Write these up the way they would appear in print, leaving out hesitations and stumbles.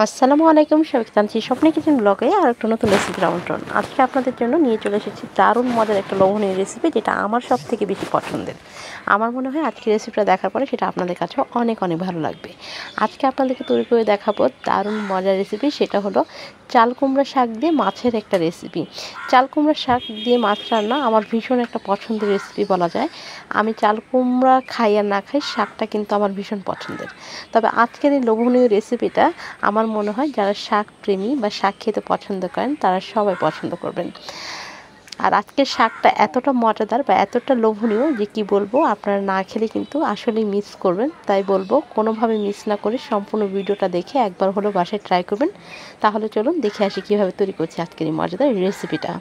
আসসালামু আলাইকুম, সবাইকে জানাচ্ছি স্বপ্নে কিচেন ব্লগে আর একটা নতুন রেসিপির আমন্ত্রণ। আজকে আপনাদের জন্য নিয়ে চলে এসেছি দারুণ মজার একটা লোভনীয় রেসিপি, যেটা আমার সব থেকে বেশি পছন্দের। আমার মনে হয় আজকে রেসিপিটা দেখার পরে সেটা আপনাদের কাছেও অনেক অনেক ভালো লাগবে। আজকে আপনাদেরকে তৈরি করে দেখাবো দারুণ মজার রেসিপি, সেটা হলো চাল কুমড়া শাক দিয়ে মাছের একটা রেসিপি। চাল কুমড়া শাক দিয়ে মাছ রান্না আমার ভীষণ একটা পছন্দের রেসিপি বলা যায়। আমি চাল কুমড়া খাই আর না খাই, শাকটা কিন্তু আমার ভীষণ পছন্দের। তবে আজকের এই লোভনীয় রেসিপিটা আমার মনে হয় যারা শাক প্রেমী বা শাক খেতে পছন্দ করেন তারা সবাই পছন্দ করবেন। আর আজকের শাকটা এতটা মজাদার বা এতটা লোভনীয় যে কি বলবো, আপনারা না খেলে কিন্তু আসলেই মিস করবেন। তাই বলবো কোনোভাবে মিস না করে সম্পূর্ণ ভিডিওটা দেখে একবার হলো বাসায় ট্রাই করবেন। তাহলে চলুন দেখে আসি কীভাবে তৈরি করছি আজকের এই মজাদার রেসিপিটা।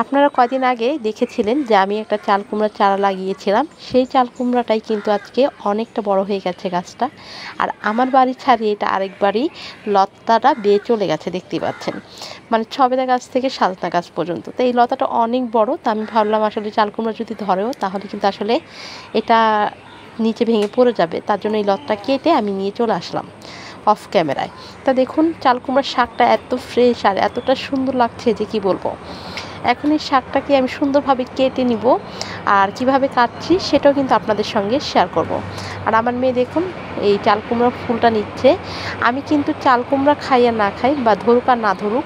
আপনারা কয়দিন আগে দেখেছিলেন যে আমি একটা চাল কুমড়ার চারা লাগিয়েছিলাম। সেই চাল কুমড়াটাই কিন্তু আজকে অনেকটা বড় হয়ে গেছে গাছটা। আর আমার বাড়ি ছাড়িয়ে এটা আরেক বাড়ি লতাটা বেয়ে চলে গেছে, দেখতেই পাচ্ছেন। মানে ছবেদা গাছ থেকে সাজনা গাছ পর্যন্ত। তো এই লতাটা অনেক বড়। তো আমি ভাবলাম আসলে চাল কুমড়া যদি ধরেও তাহলে কিন্তু আসলে এটা নিচে ভেঙে পড়ে যাবে। তার জন্য এই লতটা কেটে আমি নিয়ে চলে আসলাম অফ ক্যামেরায়। তা দেখুন চাল কুমড়ার শাকটা এত ফ্রেশ আর এতটা সুন্দর লাগছে যে কি বলবো। এখন এই শাকটাকে আমি সুন্দরভাবে কেটে নিব, আর কিভাবে কাটছি সেটাও কিন্তু আপনাদের সঙ্গে শেয়ার করব। আর আমার মেয়ে দেখুন এই চাল কুমড়ার ফুলটা নিচ্ছে। আমি কিন্তু চাল কুমড়া খাই আর না খাই বা ধরুক আর না ধরুক,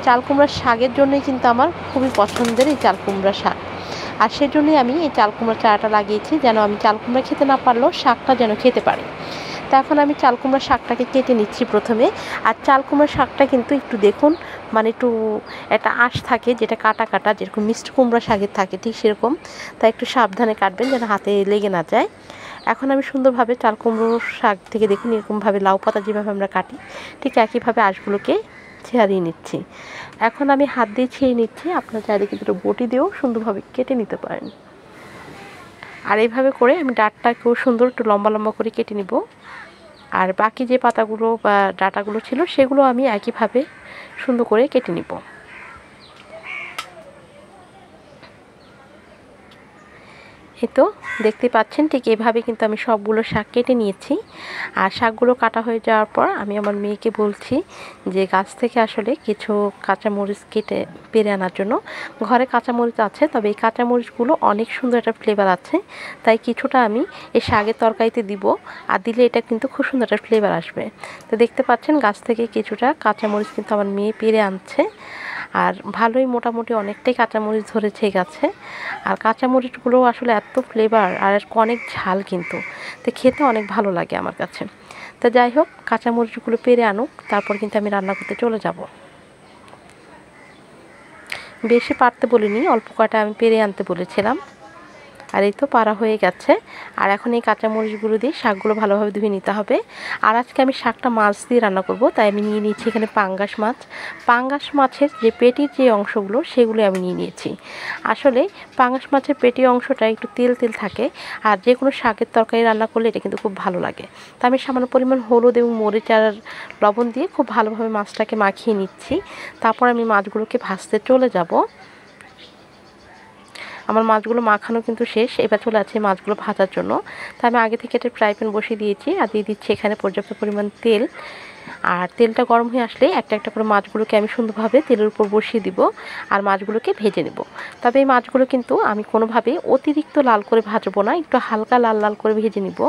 চাল কুমড়ার শাকের জন্যই কিন্তু আমার খুবই পছন্দের এই চাল কুমড়া শাক। আর সেজন্যই আমি এই চাল কুমড়ার চারাটা লাগিয়েছি, যেন আমি চাল কুমড়া খেতে না পারলেও শাকটা যেন খেতে পারি। তো এখন আমি চাল কুমড়া শাকটাকে কেটে নিচ্ছি প্রথমে। আর চাল কুমড়া শাকটা কিন্তু একটু দেখুন, মানে একটু একটা আঁশ থাকে, যেটা কাটা কাটা যেরকম মিষ্টি কুমড়া শাকের থাকে ঠিক সেরকম। তাই একটু সাবধানে কাটবেন যেন হাতে লেগে না যায়। এখন আমি সুন্দরভাবে চাল কুমড়ো শাক থেকে দেখুন এরকমভাবে লাউ পাতা যেভাবে আমরা কাটি ঠিক একইভাবে আঁশগুলোকে ছাড়িয়ে নিচ্ছি। এখন আমি হাত দিয়ে ছিঁড়ে নিচ্ছি, আপনার চাইলে কিন্তু বটি দিয়েও সুন্দরভাবে কেটে নিতে পারেন। আর এইভাবে করে আমি ডাঁটটাকেও সুন্দর একটু লম্বা লম্বা করে কেটে নিব। আর বাকি যে পাতাগুলো বা ডাঁটাগুলো ছিল সেগুলো আমি একইভাবে সুন্দর করে কেটে নিব। এই তো দেখতে পাচ্ছেন ঠিক এভাবে কিন্তু আমি সবগুলো শাক কেটে নিয়েছি। আর শাকগুলো কাটা হয়ে যাওয়ার পর আমি আমার মেয়েকে বলছি যে গাছ থেকে আসলে কিছু কাঁচামরিচ কেটে পেরে আনার জন্য। ঘরে কাঁচামরিচ আছে, তবে এই কাঁচামরিচগুলো অনেক সুন্দর একটা ফ্লেভার আছে, তাই কিছুটা আমি এই শাকের তরকারিতে দিব। আর দিলে এটা কিন্তু খুব সুন্দর একটা ফ্লেভার আসবে। তো দেখতে পাচ্ছেন গাছ থেকে কিছুটা কাঁচামরিচ কিন্তু আমার মেয়ে পেরে আনছে। আর ভালোই মোটামুটি অনেকটাই কাঁচামরিচ ধরেছে গাছে। আর কাঁচামরিচগুলো আসলে এত ফ্লেভার আর অনেক ঝাল কিন্তু, তো খেতে অনেক ভালো লাগে আমার কাছে। তো যাই হোক, কাঁচামরিচগুলো পেরে আনুক, তারপর কিন্তু আমি রান্না করতে চলে যাব। বেশি পারতে বলিনি, অল্প কয়টা আমি পেরে আনতে বলেছিলাম। আর এই তো পাড়া হয়ে গেছে। আর এখন এই কাঁচামরিচগুলো দিয়ে শাকগুলো ভালোভাবে ধুয়ে নিতে হবে। আর আজকে আমি শাকটা মাছ দিয়ে রান্না করব, তাই আমি নিয়ে নিয়েছি এখানে পাঙ্গাস মাছ। পাঙ্গাস মাছের যে পেটির যে অংশগুলো সেগুলো আমি নিয়ে নিয়েছি। আসলে পাঙ্গাস মাছের পেটির অংশটা একটু তেল তেল থাকে, আর যে কোনো শাকের তরকারি রান্না করলে এটা কিন্তু খুব ভালো লাগে। তো আমি সামান্য পরিমাণ হলুদ এবং মরিচ আর লবণ দিয়ে খুব ভালোভাবে মাছটাকে মাখিয়ে নিচ্ছি। তারপর আমি মাছগুলোকে ভাজতে চলে যাব। আমার মাছগুলো মাখানো কিন্তু শেষ, এবার চলে আছে মাছগুলো ভাজার জন্য। তাই আমি আগে থেকে একটা ফ্রাই প্যান বসিয়ে দিয়েছি আর দিয়ে দিচ্ছি এখানে পর্যাপ্ত পরিমাণ তেল। আর তেলটা গরম হয়ে আসলে একটা একটা করে মাছগুলোকে আমি সুন্দরভাবে তেলের উপর বসিয়ে দিব আর মাছগুলোকে ভেজে নেব। তবে এই মাছগুলো কিন্তু আমি কোনোভাবেই অতিরিক্ত লাল করে ভাজবো না, একটু হালকা লাল লাল করে ভেজে নিব।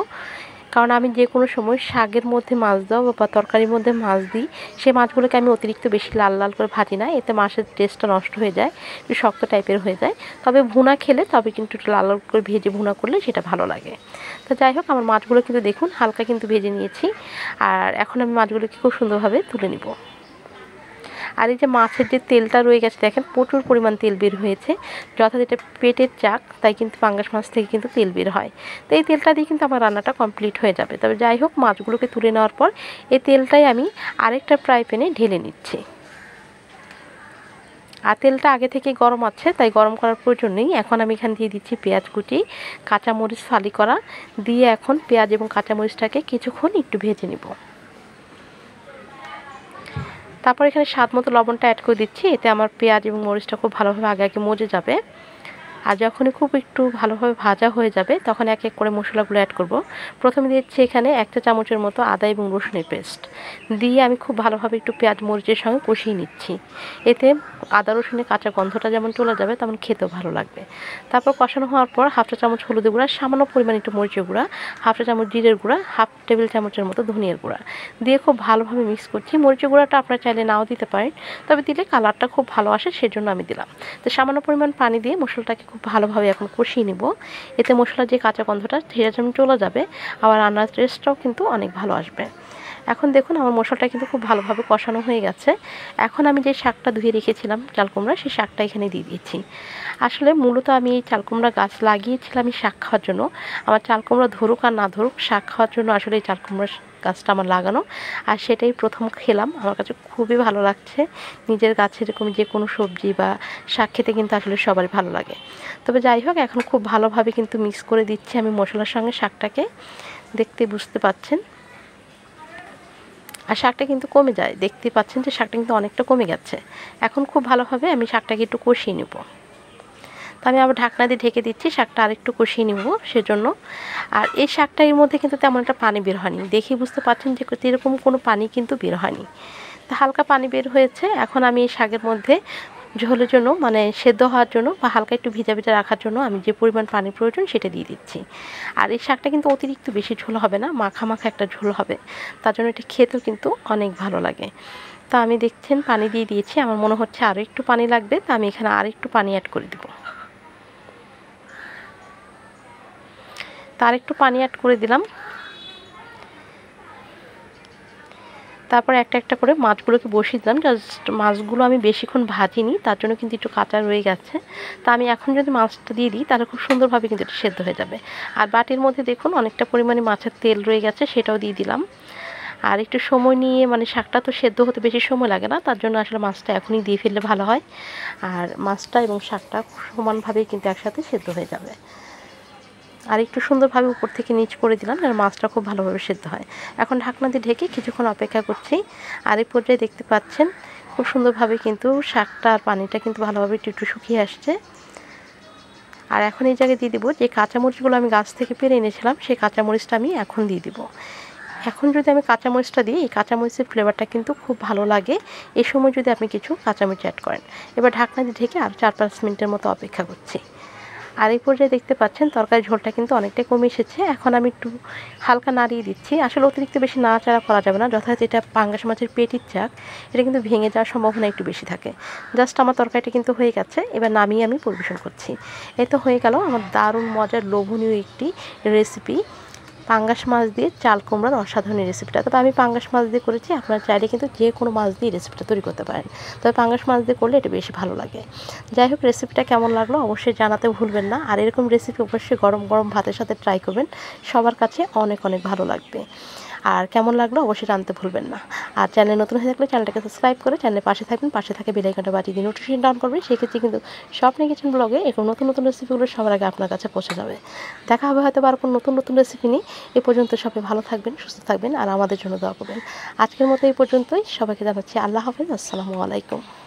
কারণ আমি যে কোনো সময় শাকের মধ্যে মাছ দাও বা তরকারির মধ্যে মাছ দিই, সেই মাছগুলোকে আমি অতিরিক্ত বেশি লাল লাল করে ভাজি না, এতে মাছের টেস্টটা নষ্ট হয়ে যায়, একটু শক্ত টাইপের হয়ে যায়। তবে ভুনা খেলে তবে কিন্তু একটু লাল লাল করে ভেজে ভুনা করলে সেটা ভালো লাগে। তো যাই হোক, আমার মাছগুলো কিন্তু দেখুন হালকা কিন্তু ভেজে নিয়েছি। আর এখন আমি মাছগুলোকে খুব সুন্দরভাবে তুলে নিব। আর এই যে মাছের যে তেলটা রয়ে গেছে দেখেন প্রচুর পরিমাণ তেল বের হয়েছে, যথা যেটা পেটের চাক, তাই কিন্তু পাঙ্গাস মাছ থেকে কিন্তু তেল বের হয়। তো এই তেলটা দিয়ে কিন্তু আমার রান্নাটা কমপ্লিট হয়ে যাবে। তবে যাই হোক, মাছগুলোকে তুলে নেওয়ার পর এই তেলটাই আমি আরেকটা ফ্রাই প্যানে ঢেলে নিচ্ছি। আর তেলটা আগে থেকে গরম আছে, তাই গরম করার প্রয়োজন নেই। এখন আমি এখানে দিয়ে দিচ্ছি পেঁয়াজ কুচি, কাঁচামরিচ ফালি করা, দিয়ে এখন পেঁয়াজ এবং কাঁচামরিচটাকে কিছুক্ষণ একটু ভেজে নেব। তারপর এখানে স্বাদ মতো লবণটা অ্যাড করে দিচ্ছি, এতে আমার পেঁয়াজ এবং মরিচটা খুব ভালোভাবে আগে আগে মজে যাবে। আর যখনই খুব একটু ভালোভাবে ভাজা হয়ে যাবে তখন এক এক করে মশলাগুলো অ্যাড করব। প্রথমে দিচ্ছি এখানে 1 চা চামচের মতো আদা এবং রসুনের পেস্ট দিয়ে আমি খুব ভালোভাবে একটু পেঁয়াজ মরিচের সঙ্গে কষিয়ে নিচ্ছি। এতে আদা রসুনের কাঁচা গন্ধটা যেমন চলে যাবে তেমন খেতেও ভালো লাগবে। তারপর কষানো হওয়ার পর 1/2 চা চামচ হলুদের গুঁড়া, সামান্য পরিমাণ একটু মরিচের গুঁড়া, 1/2 চা চামচ জিরের গুঁড়া, 1/2 টেবিল চামচের মতো ধনিয়ার গুঁড়া দিয়ে খুব ভালোভাবে মিক্স করছি। মরিচের গুঁড়াটা আপনারা চাইলে নাও দিতে পারেন, তবে দিলে কালারটা খুব ভালো আসে, সেজন্য আমি দিলাম। তো সামান্য পরিমাণ পানি দিয়ে মশলাটাকে খুব ভালোভাবে এখন কষিয়ে নিব। এতে মশলার যে কাঁচা গন্ধটা ধীরে ধীরে চলে যাবে, আবার রান্নার টেস্টটাও কিন্তু অনেক ভালো আসবে। এখন দেখুন আমার মশলাটা কিন্তু খুব ভালোভাবে কষানো হয়ে গেছে। এখন আমি যে শাকটা ধুয়ে রেখেছিলাম চাল কুমড়া, সেই শাকটা এখানে দিয়ে দিয়েছি। আসলে মূলত আমি এই চাল কুমড়া গাছ লাগিয়েছিলাম এই শাক খাওয়ার জন্য। আমার চাল কুমড়া ধরুক আর না ধরুক, শাক খাওয়ার জন্য আসলে এই চাল কুমড়া গাছটা আমার লাগানো, আর সেটাই প্রথম খেলাম। আমার কাছে খুবই ভালো লাগছে। নিজের গাছের এরকম যে কোনো সবজি বা শাক খেতে কিন্তু আসলে সবারই ভালো লাগে। তবে যাই হোক, এখন খুব ভালোভাবে কিন্তু মিক্স করে দিচ্ছি আমি মশলার সঙ্গে শাকটাকে, দেখতে বুঝতে পাচ্ছেন। আর শাকটা কিন্তু কমে যায়, দেখতে পাচ্ছেন যে শাকটা কিন্তু অনেকটা কমে গেছে। এখন খুব ভালোভাবে আমি শাকটাকে একটু কষিয়ে নেব। তো আমি আবার ঢাকনা দিয়ে ঢেকে দিচ্ছি, শাকটা আরেকটু কষিয়ে নেব সেজন্য। আর এই শাকটার মধ্যে কিন্তু তেমন একটা পানি বের হয়নি, দেখেই বুঝতে পারছেন যে এরকম কোনো পানি কিন্তু বের হয়নি। তো হালকা পানি বের হয়েছে। এখন আমি এই শাকের মধ্যে ঝোলের জন্য, মানে সেদ্ধ হওয়ার জন্য বা হালকা একটু ভিজা ভিজা রাখার জন্য আমি যে পরিমাণ পানি প্রয়োজন সেটা দিয়ে দিচ্ছি। আর এই শাকটা কিন্তু অতিরিক্ত বেশি ঝোল হবে না, মাখা মাখা একটা ঝোল হবে, তার জন্য এটা খেতেও কিন্তু অনেক ভালো লাগে। তা আমি দেখছেন পানি দিয়ে দিয়েছি, আমার মনে হচ্ছে আরও একটু পানি লাগবে, তা আমি এখানে আর একটু পানি অ্যাড করে দেবো। তার একটু পানি অ্যাড করে দিলাম। তারপর একটা একটা করে মাছগুলোকে বসিয়ে দিলাম। জাস্ট মাছগুলো আমি বেশিক্ষণ ভাজিনি, তার জন্য কিন্তু একটু কাঁচা রয়ে গেছে। তা আমি এখন যদি মাছটা দিয়ে দিই তাহলে খুব সুন্দরভাবে কিন্তু এটা সেদ্ধ হয়ে যাবে। আর বাটির মধ্যে দেখুন অনেকটা পরিমাণে মাছের তেল রয়ে গেছে, সেটাও দিয়ে দিলাম। আর একটু সময় নিয়ে, মানে শাকটা তো সেদ্ধ হতে বেশি সময় লাগে না, তার জন্য আসলে মাছটা এখনই দিয়ে ফেললে ভালো হয়। আর মাছটা এবং শাকটা সমানভাবেই কিন্তু একসাথে সেদ্ধ হয়ে যাবে। আর একটু সুন্দরভাবে উপর থেকে নিচ করে দিলাম যেন মাছটা খুব ভালোভাবে সেদ্ধ হয়। এখন ঢাকনা দিয়ে ঢেকে কিছুক্ষণ অপেক্ষা করছি। আর এই পর্যায়ে দেখতে পাচ্ছেন খুব সুন্দরভাবে কিন্তু শাকটা আর পানিটা কিন্তু ভালোভাবে একটু শুকিয়ে আসছে। আর এখন এই জায়গায় দিয়ে দেবো যে কাঁচামরিচগুলো আমি গাছ থেকে পেরে এনেছিলাম, সেই কাঁচামরিচটা আমি এখন দিয়ে দিব। এখন যদি আমি কাঁচামরিচটা দিই, এই কাঁচামরিচের ফ্লেভারটা কিন্তু খুব ভালো লাগে। এই সময় যদি আপনি কিছু কাঁচামরিচ অ্যাড করেন। এবার ঢাকনা দিয়ে ঢেকে আর 4-5 মিনিটের মতো অপেক্ষা করছি। আর এই পর্যায়ে দেখতে পাচ্ছেন তরকারির ঝোলটা কিন্তু অনেকটাই কমে এসেছে। এখন আমি একটু হালকা নাড়িয়ে দিচ্ছি। আসলে অতিরিক্ত বেশি নাড়াচাড়া করা যাবে না, যথাযথ এটা পাঙ্গাস মাছের পেটির চাক, এটা কিন্তু ভেঙে যাওয়ার সম্ভাবনা একটু বেশি থাকে। জাস্ট আমার তরকারিটা কিন্তু হয়ে গেছে, এবার নামিয়ে আমি পরিবেশন করছি। এই তো হয়ে গেল আমার দারুণ মজার লোভনীয় একটি রেসিপি, পাঙ্গাস মাছ দিয়ে চাল কুমড়ার অসাধারণ রেসিপিটা। তবে আমি পাঙ্গাস মাছ দিয়ে করেছি, আপনারা চাইলে কিন্তু যে কোনো মাছ দিয়ে রেসিপিটা তৈরি করতে পারেন, তবে পাঙ্গাস মাছ দিয়ে করলে এটা বেশি ভালো লাগে। যাই হোক, রেসিপিটা কেমন লাগলো অবশ্যই জানাতে ভুলবেন না। আর এরকম রেসিপি অবশ্যই গরম গরম ভাতের সাথে ট্রাই করবেন, সবার কাছে অনেক অনেক ভালো লাগবে। আর কেমন লাগলো অবশ্যই জানতে ভুলবেন না। আর চ্যানেল নতুন হয়ে থাকলে চ্যানেলটাকে সাবস্ক্রাইব করে চ্যানেলের পাশে থাকবেন, পাশে থাকে বেল আইকনটা বাজিয়ে দিয়ে নোটিফিকেশন ডাউন করবেন। সেক্ষেত্রে কিন্তু স্বপ্নে কিচেন ব্লগে এরকম নতুন নতুন রেসিপিগুলো সবার আগে আপনার কাছে পৌঁছে যাবে। দেখা হবে হয়তো আর কোনো নতুন নতুন রেসিপি নিয়ে। এ পর্যন্ত সবাই ভালো থাকবেন, সুস্থ থাকবেন আর আমাদের জন্য দোয়া করবেন। আজকের মতো এই পর্যন্তই, সবাইকে জানাচ্ছি আল্লাহ হাফেজ, আসসালামু আলাইকুম।